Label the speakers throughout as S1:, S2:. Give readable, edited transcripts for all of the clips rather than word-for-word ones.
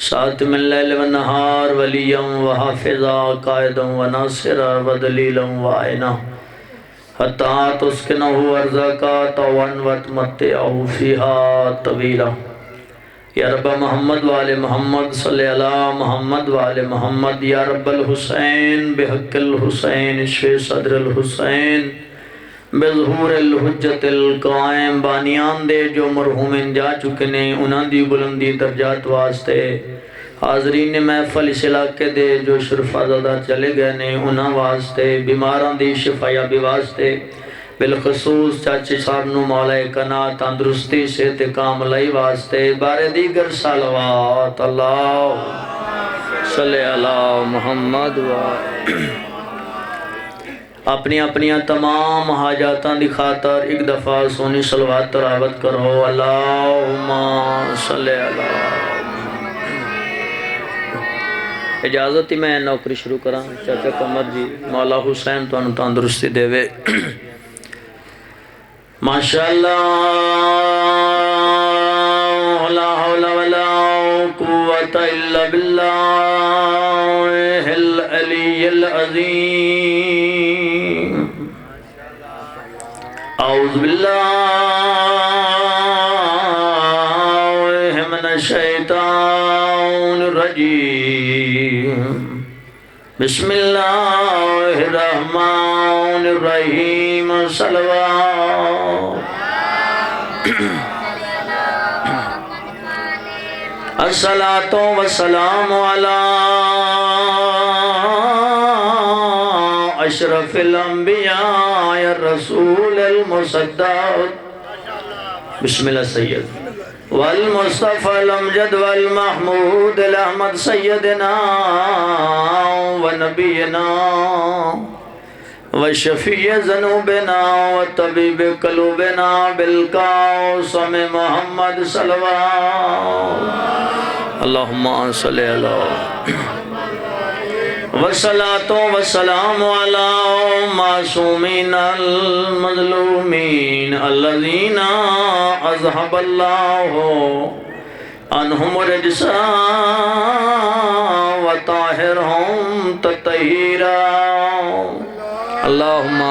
S1: ساتم اللیل والنہار ولیا وحافظا قائدا وناصرا ودلیلا وعینا حتی تسکنہ ارضاکا طوعا وتمتعہ فیہا طویلا یا رب محمد وآل محمد صلی اللہ محمد وآل محمد یا رب الحسین بحق الحسین اشفِ صدر الحسین بظہور الحجت القائم بانیان دے جو مرحومین جا چکے نے انہاں دی بلندی درجات واسطے حاضرین محفل اس علاقے دے جو شرفا زدہ چلے گئے نے انہاں واسطے بیماران دی شفایابی واسطے بالخصوص چاچے صاحب نو مولا کنا تندرستی صحت کاملائی واسطے بارے دیگر صلوات اللہ صلی اللہ محمد اپنی اپنی تمام حاجاتاں دی خاطر ایک دفعہ سونی صلوات تراوت کرو اللہم صلی اللہ اجازت ہی میں نوکری شروع کرا چاچا قمر جی مولا حسین تو انہوں تندرستی دے وے ماشاءاللہ لا حول ولا قوة الا باللہ العلی العظیم اعوذ باللہ من الشیطان الرجیم بسم اللہ الرحمن الرحیم صلوات الصلاة والسلام علی اشرف الانبیاء الرسول المصدق بسم اللہ سید والمصطفى الامجد والمحمود الاحمد سیدنا ونبینا وشفیع ذنوبنا وطبیب قلوبنا بالقاسم محمد صلوات اللہم صلی اللہ والصلاة والسلام على معصومین المظلومین الذین اذهب اللہ عنہم رجسا وطاہرہم تطہیرا اللہم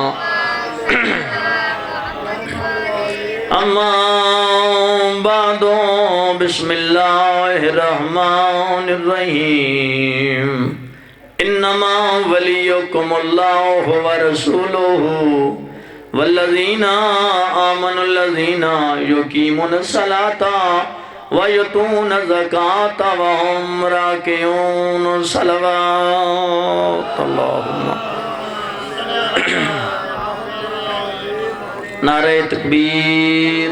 S1: اما بعد بسم اللہ الرحمن الرحیم انما ولیکم اللہ ورسولہ والذین آمنوا الذین یقیمون الصلاة ویؤتون الزکاة وهم راکعون صلوات اللہم نعرہ تکبیر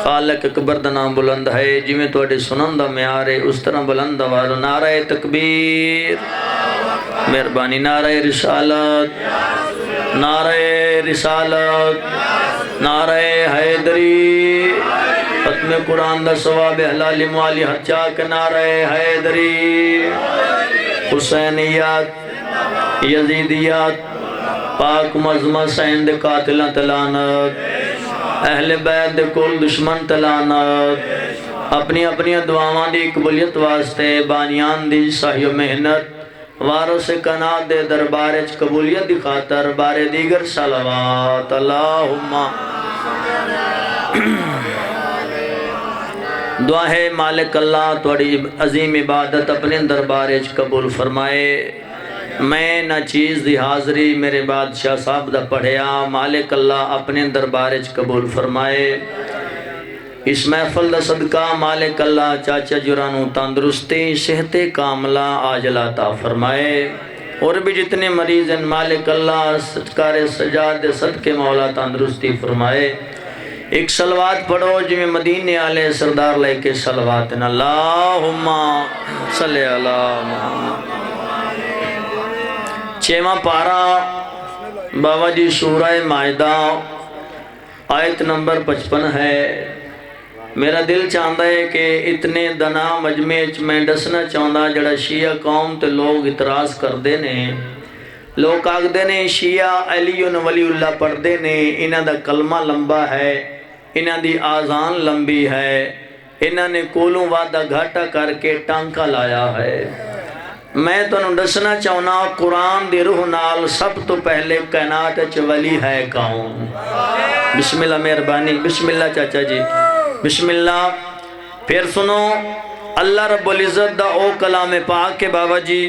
S1: خالق اکبر دا نام بلند ہے جی میں توڑے سنن دا معیار ہے اس طرح بلند آواز نعرہ تکبیر مہربانی نعرہ رسالت نعرہ حیدری ختم قرآن دا ثواب حلال موالی حجاک نعرہ حیدری حسینیات یزیدیات پاک مظمہ سیند قاتلہ تلانت اہل بیت دے کول دشمن تلانت اپنی اپنی دعاواں دی قبولیت واسطے بانیان دی صحیح محنت وارث کنات دے دربارچ قبولیت دی خاطر بارے دیگر صلوات اللہم دعا ہے مالک اللہ توڑی عظیم عبادت اپنے دربارچ قبول فرمائے میں نہ چیز دی حاضری میرے بادشاہ صاحب دا پڑھیا مالک اللہ اپنے دربارچ قبول فرمائے اس محفل دا صدقہ مالک اللہ چاچا جرانو تندرستی صحت کاملہ عاجلہ عطا فرمائے اور بھی جتنے مریض ہیں مالک اللہ صدقار سجاد صدقے مولا تندرستی فرمائے ایک صلوات پڑھو جی میں مدینے آلے سردار لے کے صلوات اللہم صلی اللہ محمد چھواں پارہ بابا جی سورہ مائدہ آیت نمبر 55 ہے میرا دل چاہتا ہے کہ اتنے دنا مجمع میں دسنا چاہتا جڑا شیعہ قوم تے لوگ اعتراض کر دینے لوگ آگ دینے شیعہ علی ولی اللہ پڑھ دینے انہاں دا کلمہ لمبا ہے انہاں دی آزان لمبی ہے انہوں نے کولوں وعدہ گھاٹا کر کے ٹانکا لایا ہے۔ میں تو دسنا چاہنا قرآن دی روح نال سب تو پہلے کائنات وچ ولی ہے کون؟ بسم اللہ مہربانی، بسم اللہ چاچا جی، بسم اللہ۔ پھر سنو اللہ رب العزت دا او کلام پاک کے بابا جی،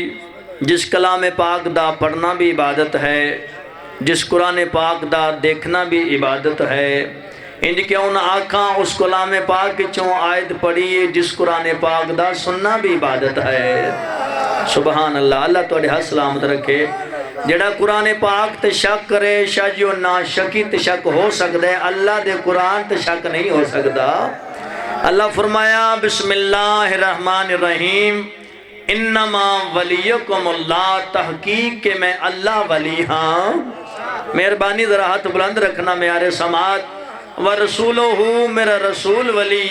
S1: جس کلام پاک دا پڑھنا بھی عبادت ہے، جس قرآن پاک دا دیکھنا بھی عبادت ہے، انج کیوں نہ آکھاں اس کلام پاک چوں آیت پڑھیے جس قرآن پاک دا سننا بھی عبادت ہے۔ سبحان اللہ، اللہ توڑے ہاں سلامت رکھے۔ جڑا قرآن پاک تے شک کرے شاجیو نا شکی تے شک ہو سکتا ہے، اللہ دے قرآن تے شک نہیں ہو سکتا۔ اللہ فرمایا بسم اللہ الرحمن الرحیم، انما ولیکم اللہ، تحقیق کہ میں اللہ ولی ہاں۔ مہربانی ذرا ہاتھ بلند رکھنا میارے سماعت۔ ورسولہ، میرا رسول ولی،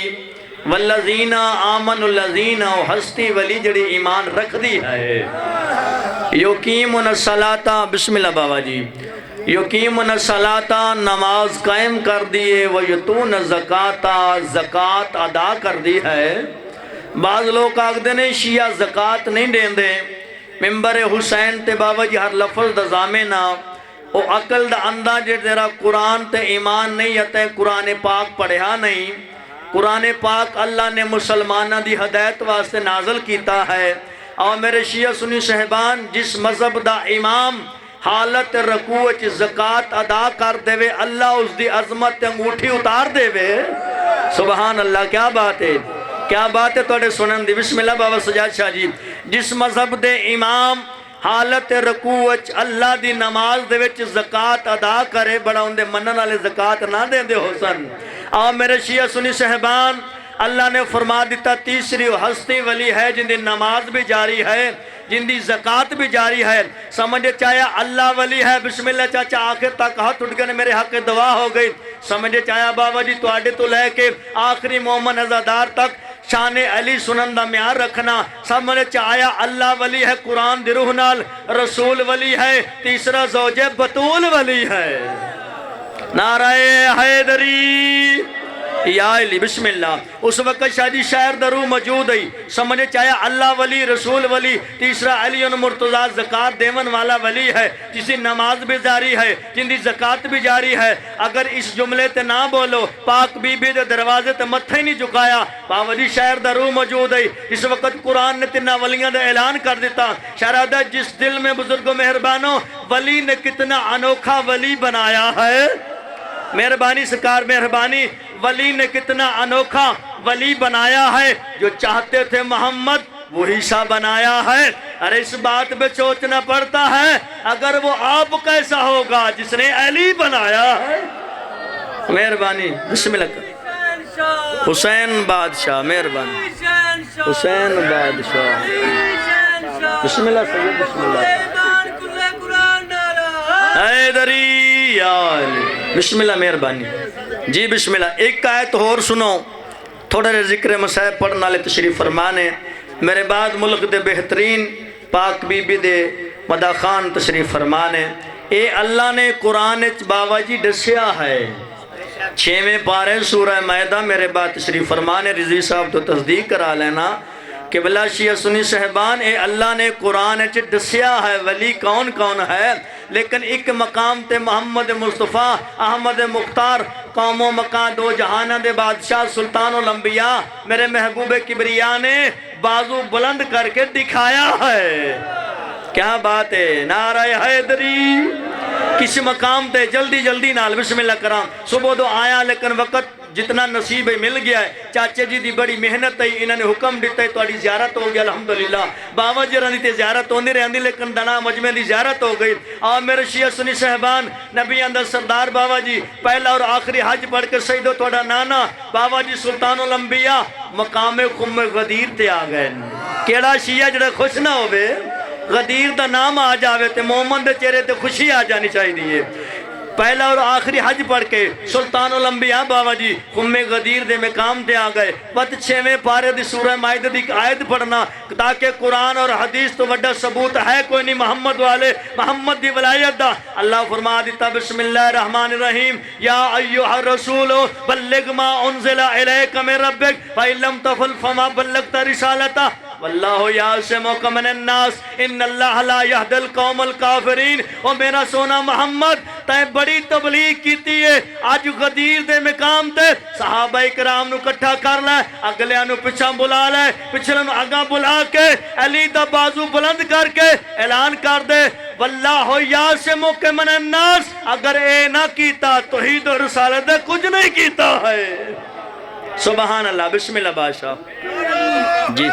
S1: والذین آمن الذین، ہستی ولی جڑی ایمان رکھ دی ہے، یقیمون الصلاۃ، بسم اللہ بابا جی، یقیمون الصلاۃ، نماز قائم کر دیے، ویتون الزکاۃ، زکاة ادا کر دی ہے۔ بعض لوگ آگدے نے شیعہ زکاة نہیں دیں دے، ممبر حسین تے بابا جی ہر لفظ دا زامنہ او عقل دا اندہ جے تیرا قرآن تے ایمان نہیں ہے، قرآن پاک پڑھا نہیں۔ قرآن پاک اللہ نے مسلمانہ دی ہدایت واسطے نازل کیتا ہے، اور میرے شیعہ سنی صحبان جس مذہب دا امام حالت رکوع وچ زکاة ادا کر دے وے، اللہ اس دی عظمت تے انگوٹھی اتار دے وے۔ سبحان اللہ، کیا بات ہے، کیا بات ہے توڑے سنن دی۔ بسم اللہ بابا سجاد شاہ جی، جس مذہب دے امام حالت رکوع وچ اللہ دی نماز دے وچ زکاة ادا کرے، بڑا ان دے منن والے زکاة نہ دیں دے حسن۔ اور میرے شیعہ سنی صحبان، اللہ نے فرما دیتا تیسری ہستی ولی ہے جن دی نماز بھی جاری ہے، جن دی زکاة بھی جاری ہے۔ سمجھے چاہیا اللہ ولی ہے، بسم اللہ چاچا آخر تک ہاتھ اٹھ گئے، میرے حق دعا ہو گئی۔ سمجھے چاہیا بابا جی تو آڈے تو لے کے آخری مومن عزادار تک شان علی سنن دا معیار رکھنا۔ سمجھے چاہیا اللہ ولی ہے، قرآن دی روح نال، رسول ولی ہے، تیسرا زوج بطول ولی ہے۔ نعرہ حیدری یا علی، بسم اللہ۔ اس وقت شاہدی شاعر درو موجود ہے، سمجھے چاہے اللہ ولی، رسول ولی، تیسرا علی مرتضیٰ زکاة دیون والا ولی ہے، جسی نماز بھی جاری ہے، جن دی زکاة بھی جاری ہے۔ اگر اس جملے تے نہ بولو، پاک بی بی دے دروازے تے متھے نہیں جھکایا، باوجی شاعر درو موجود ہے۔ اس وقت قرآن نے تنہ ولیاں دا اعلان کر دیتا، شہرادہ جس دل میں بزرگوں مہربانوں ولی نے کتنا انوکھا ولی بنایا ہے۔ مہربانی سرکار مہربانی، ولی نے کتنا انوکھا ولی بنایا ہے، جو چاہتے تھے محمد وہی سا بنایا ہے۔ ارے اس بات پہ سوچنا پڑتا ہے، اگر وہ آپ کیسا ہوگا جس نے علی بنایا ہے۔ مہربانی، بسم اللہ۔ حسین بادشاہ، مہربانی، حسین بادشاہ، بسم اللہ سید، بسم اللہ حیدری یا علی، بسم اللہ مہربانی جی، بسم اللہ۔ ایک آیت اور سنو، تھوڑا ذکر مسائب پڑھنا لے تشریف فرمانے۔ میرے بعد ملک دے بہترین پاک بی بی دے مدہ خان تشریف فرمانے۔ اے اللہ نے قرآن بابا جی دسیا ہے، 6ویں پارے سورہ مائدہ، میرے بعد تشریف فرمانے۔ رضوی صاحب تو تصدیق کرا لینا کہ بلا شیعہ سنی صحبان، اے اللہ نے قرآن دسیا ہے ولی کون کون ہے، لیکن ایک مقام تے محمد مصطفیٰ احمد مختار قوم و مکان دو جہانہ دے بادشاہ سلطان الانبیاء میرے محبوب کبریا نے بازو بلند کر کے دکھایا ہے۔ کیا بات ہے، نعرہ حیدری۔ کسی مقام تے جلدی جلدی نال بسم اللہ کرام، صبح دو آیا لیکن وقت جتنا نصیب مل گیا ہے۔ چاچے جی دی بڑی محنت ہے، انہوں نے حکم دیتا ہے توڑی زیارت ہو گیا الحمدللہ۔ باوا جی رہنی تے زیارت ہوندی رہندی لیکن دنا مجمع دی زیارت ہو گئی۔ اور میرے شیعہ سنی صحبان، نبی اندر سردار باوا جی پہلا اور آخری حج پڑھ کے سیدو توڑا نانا باوا جی سلطان الانبیاء مقام خم غدیر تے آ گئے۔ کیڑا شیعہ جڑا خوش نہ ہوئے، غدیر دا نام آ جاوے تے مومن دے چہرے تے خوشی آ جانی چاہی دیئے۔ پہلا اور آخری حج پڑھ کے سلطان الانبیاء بابا جی خم غدیر دے مقام تے آ گئے بت 6ویں پارے دی سورہ مائدہ دی آیت پڑھنا تاکہ قرآن اور حدیث تو بڑا ثبوت ہے کوئی نہیں محمد والے محمد دی ولایت دا اللہ فرما دیتا بسم اللہ الرحمن الرحیم یا ایھا الرسول بلغ ما انزل الیک من ربک فإن لم تفعل فما بلغت رسالتہ واللہ یعصمک من الناس ان اللہ لا یہدی القوم الکافرین اور میرا سونا محمد تائیں بڑی تبلیغ کیتی ہے آج غدیر دے مقام تے صحابہ اکرام نو کٹھا کر لے اگلیاں نو پچھا بلا لے پچھلے نو آگاں بلا کے علی دا بازو بلند کر کے اعلان کر دے واللہ یعصمک من الناس اگر اے نہ کیتا توحید و رسالت دے کچھ نہیں کیتا ہے سبحان اللہ بسم اللہ بادشاہ جی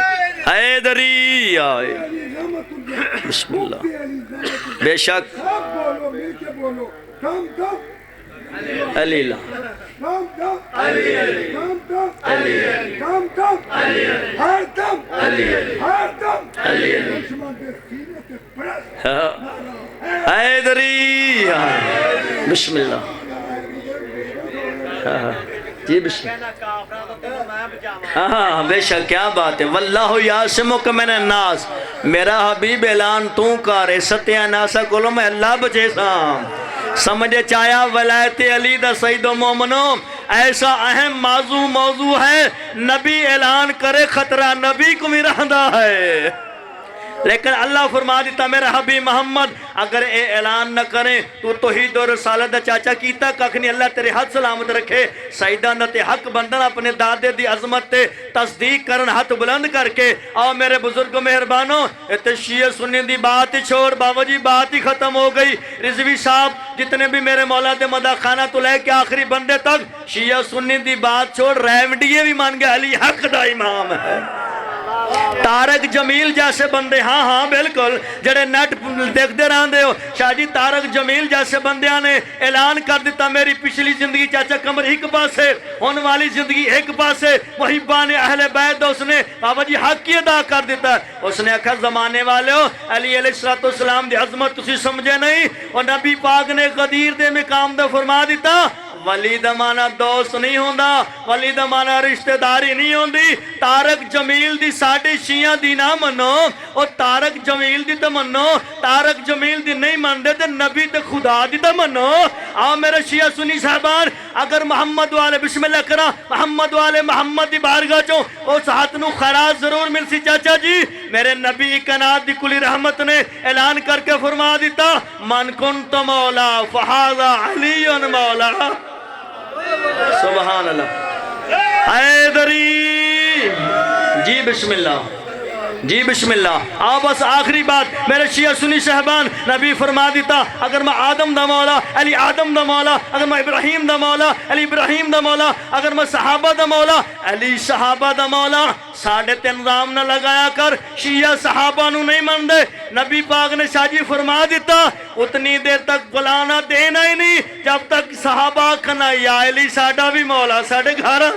S1: حیدری آئے بسم اللہ بے شک علی اللہ حیدری آئے بسم اللہ جی بسم ہاں بے شک کیا بات ہے واللہ یعصمک من الناس میرا حبیب اعلان تو کارے ستیہ ناسا کولو میں اللہ بچے سام سمجھے چایا ولایت علی دا سید و مومنو ایسا اہم موضوع ہے نبی اعلان کرے خطرہ نبی کو بھی رہندا ہے لیکن اللہ فرما دیتا میرا حبیب محمد اگر اے اعلان نہ کریں تو توحید و رسالت دا چاچا کیتا ککھنی اللہ تیرے حد سلامت رکھے سیدہ نتے حق بندن اپنے دادے دی عظمت تے تصدیق کرن ہاتھ بلند کر کے آؤ میرے بزرگ مہربانوں تے شیعہ سنی دی بات ہی چھوڑ بابا جی بات ہی ختم ہو گئی رضوی صاحب جتنے بھی میرے مولا دے مدہ خانہ تو لے کے آخری بندے تک شیعہ سنی دی بات چھوڑ ریونڈیے بھی مان گئے علی حق دا امام ہے تارک جمیل جیسے بندے ہاں بالکل جڑے نیٹ دیکھ دے رہاں دے ہو شاہ جی تارک جمیل جیسے بندیاں نے اعلان کر دیتا میری پچھلی زندگی چاچا کمر ایک پاسے ہونے والی زندگی ایک پاسے محبان اہل بیت اس نے بابا جی حق کی ادا کر دیتا اس نے اکھا زمانے والے ہو علی علیہ السلام دی عظمت تسی سمجھے نہیں اور نبی پاک نے غدیر دے مقام دے فرما دیتا ولی دا مانا دوست نہیں ہوندا ولی دا مانا رشتہ داری نہیں ہوندی تارک جمیل دی ساڑھے شیعہ دی نہ منو اور تارک جمیل دی تا منو تارک جمیل دی نہیں من دے تے نبی تے خدا دی تا منو آؤ میرے شیعہ سنی صاحبان اگر محمد والے بسم اللہ کرا محمد والے محمد دی بارگاہ چوں اس ہاتھ نو خراج ضرور مل سی چاچا جی میرے نبی کائنات دی کلی رحمت نے اعلان کر کے فرما دیتا من کنت مولا فہذا علی مولا سبحان اللہ حیدری جی بسم اللہ جی بسم اللہ آؤ بس آخری بات میرے شیعہ سنی صاحبان نبی فرما دیتا اگر میں آدم دا مولا علی آدم دا مولا اگر میں ابراہیم دا مولا علی ابراہیم دا مولا اگر میں صحابہ دا مولا علی صحابہ دا مولا ساڑھے تنظام نہ لگایا کر شیعہ صحابہ نو نہیں من دے نبی پاک نے شاہ جی فرما دیتا اتنی دیر تک بلانا دینا ہی نہیں جب تک صحابہ کھنا یا علی ساڑھا بھی مولا ساڑھے گھارا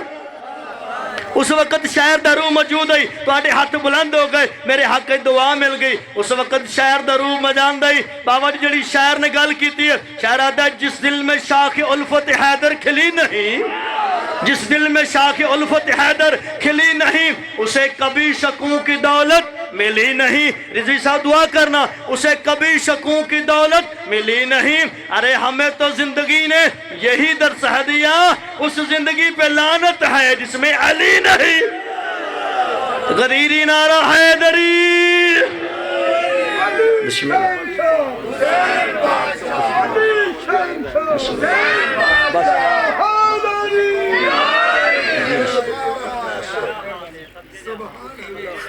S1: اس وقت شاعر دا روح موجود ہے تو آٹے ہاتھ بلند ہو گئے میرے حق دعا مل گئی اس وقت شاعر دا روح مجان دائی بابا جی جڑی شاعر نے گل کی تھی شاعر آدھا ہے جس دل میں شاخ الفت حیدر کھلی نہیں جس دل میں شاخ الفت حیدر کھلی نہیں اسے کبھی شکوں کی دولت ملی نہیں رضوی صاحب دعا کرنا اسے کبھی شکوں کی دولت ملی نہیں ارے ہمیں تو زندگی نے یہی درس ہے دیا اس زندگی پہ لعنت ہے جس میں علی نہیں غدیری نعرہ حیدری بسم اللہ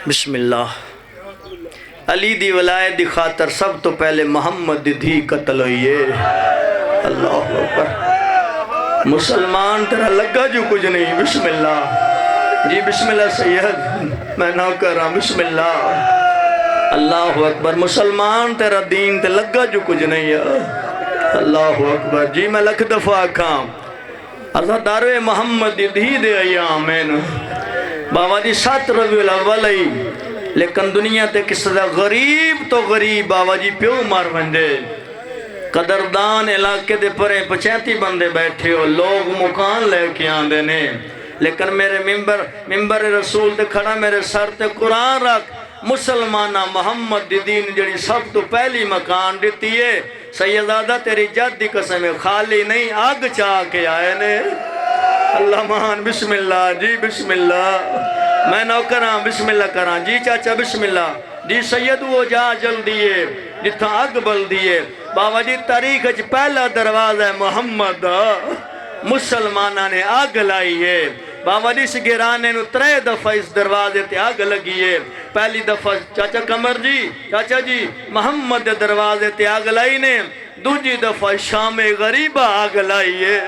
S1: بسم اللہ علی دی ولایت دی خاطر سب تو پہلے محمد دی قتل ہوئیے اللہ اکبر مسلمان تیرا لگا جو کچھ نہیں بسم اللہ جی بسم اللہ سید میں نہ کر رہا بسم اللہ اللہ اکبر مسلمان تیرا دین تے لگا جو کچھ نہیں ہے اللہ اکبر جی میں لکھ دفعہ کھام اللہ داروے محمد دی دے ایامین بابا جی 7 ربیع الاول ہی لیکن دنیا تے کس طرح غریب تو غریب بابا جی پیو مار بندے قدردان علاقے دے پرے 35 بندے بیٹھے ہو لوگ مکان لے کے آندے نے لیکن میرے ممبر رسول دے کھڑا میرے سر تے قرآن رکھ مسلمانہ محمد دی دین جڑی سب تو پہلی مکان دیتی ہے سیدادہ تیری جد دی قسم خالی نہیں آگ چاہ کے آئے نے اللہ مان بسم اللہ جی بسم اللہ میں نو کراں بسم اللہ کراں جی چاچا بسم اللہ جی سید وہ جا جل دیئے جتھا آگ بل دیئے بابا جی تاریخ اچھ پہلا دروازہ ہے محمد مسلمانہ نے آگ لائی ہے بابا جی سگرانے نو 3 دفعہ اس دروازے تے آگ لگی ہے پہلی دفعہ چاچا کمر جی چاچا جی محمد دے دروازے تے آگ لائی نے دوجی دفعہ شام غریبہ آگ لائی ہے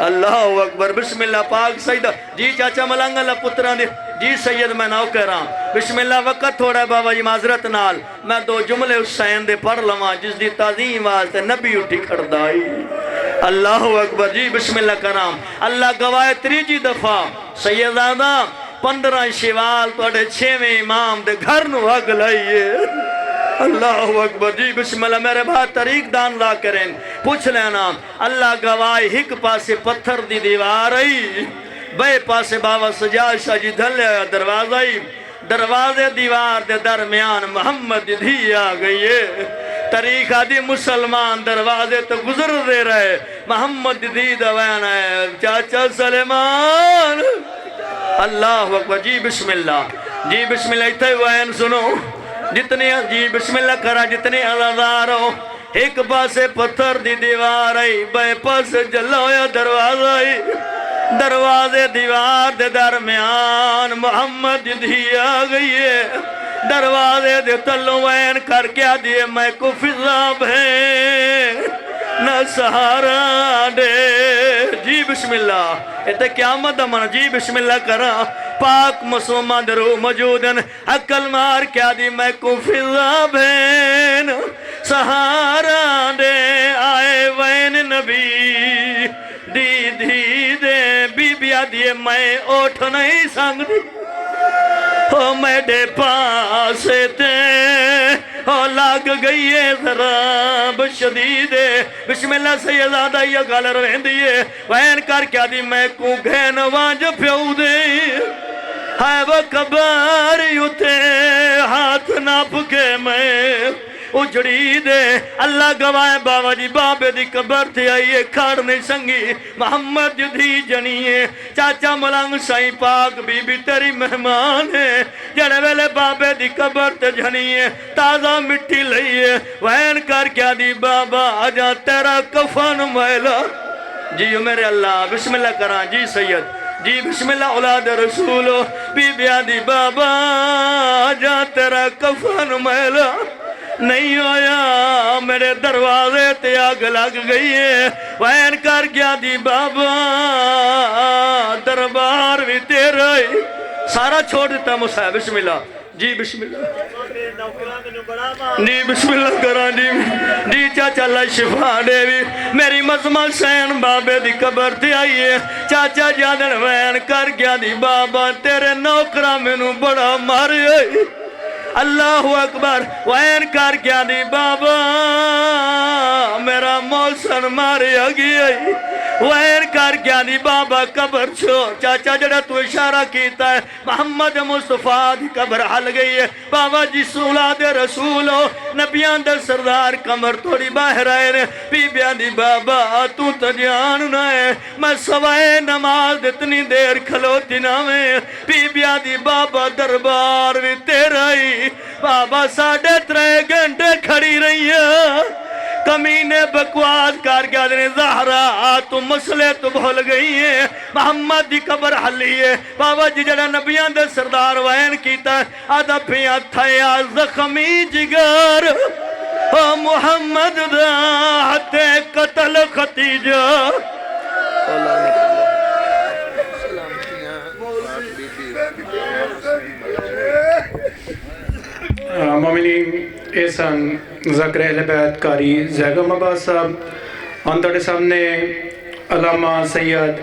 S1: اللہ اکبر بسم اللہ پاک سیدہ جی چاچا ملنگ اللہ پتران دے جی سید میں ناؤ کہہ رہا ہوں بسم اللہ وقت تھوڑا ہے بابا جی معذرت نال میں 2 جملے حسین دے پڑھ لواں جس دی تعظیم واسطے نبی اٹھی کھڑدائی اللہ اکبر جی بسم اللہ کرام اللہ گواہ 3 دفعہ سیدادہ 15 شوال توڑے 6ویں امام دے گھر نو آگ لائیے اللہ اکبر جی بسم اللہ میرے بات طریق دان لا کریں پوچھ لینا اللہ گواہ ایک پاسے پتھر دی دیوار آئی بے پاسے بابا سجاد شاہ جی دھلے دروازہ آئی دروازے دیوار دے درمیان محمد دھی آ گئی ہے طریق آدھی مسلمان دروازے تو گزر دے رہے محمد دی دوین ہے چاچا سلیمان اللہ اکبر جی بسم اللہ اتھے وین سنو جتنے جی بسم اللہ کرا جتنے عزادار ہو ایک پاسے پتھر دی دیوار آئی بے پاسے جلویا دروازہ آئی دروازے دیوار دے درمیان محمد دھی آ گئی ہے دروازے دے تلو وین کر کیا دیئے میں کو فضا بھیں نہ سہارا دے جی بسم اللہ اتے قیامت امن جی بسم اللہ کرا پاک مسومہ درو موجودن عقل مار کیا دی میں کو فضا بھین سہارا دے آئے وین نبی دی دے بی بیا دیئے میں اوٹھ نہیں سنگ دی ہو میڈے پاسے تے ہو لاگ گئی ہے ذراب شدید بسم اللہ سیدادہ یہ گل رہن دیئے وین کر کیا دی میں کو گھین وانج پیو دے ہائے وہ کباری اتے ہاتھ ناپ کے میں اجڑی دے اللہ گواہ بابا جی بابے دی قبر تھے آئیے کھاڑ نہیں سنگی محمد دھی جنیے چاچا ملنگ سائی پاک بی بی تیری مہمان ہے جڑے ویلے بابے دی قبر تے جنیے تازہ مٹی لئیے وین کر کیا دی بابا آجا تیرا کفن میلا جی میرے اللہ بسم اللہ کران جی سید جی بسم اللہ اولاد رسولو بی بیا دی بابا آجا تیرا کفن میلا نہیں آیا میرے دروازے تے آگ لگ گئی ہے وین کر گیا دی بابا دربار بھی تیرا ہی سارا چھوڑ دیتا مصحب بسم اللہ جی بسم اللہ جی بسم اللہ کران جی چاچا اللہ شفا دے بھی میری مزمہ سین بابے دی قبر تھی آئیے چاچا جادن وین کر گیا دی بابا تیرے نوکرہ میں نو بڑا ماری آئی اللہ اکبر وین کر کیا دی بابا میرا موسن مارے آگی آئی وین کر کیا دی بابا قبر چھوڑ چاچا جڑا تو اشارہ کیتا ہے محمد مصطفیٰ دی قبر حل گئی ہے بابا جس اولاد رسولو نبیان در سردار کمر توڑی باہر آئے رہے بی بیان دی بابا تو تجان نہ ہے میں سوائے نماز اتنی دیر کھلوتی نہ میں بی بیان دی بابا دربار بھی تیرائی بابا 3.5 گھنٹے کھڑی رہی ہے کمینے بکواس کار گیا دنے زہرہ تو مسئلے تو بھول گئی ہیں محمد دی قبر حلی ہے بابا جی جڑا نبیان دے سردار وین کیتا ہے آدھا پھیاں تھیا زخمی جگر محمد دا حتے قتل ختیجہ
S2: مومنین احسان ذکر اہل بیت کاری زیگم عباس صاحب ہم تھوڑے سامنے علامہ سید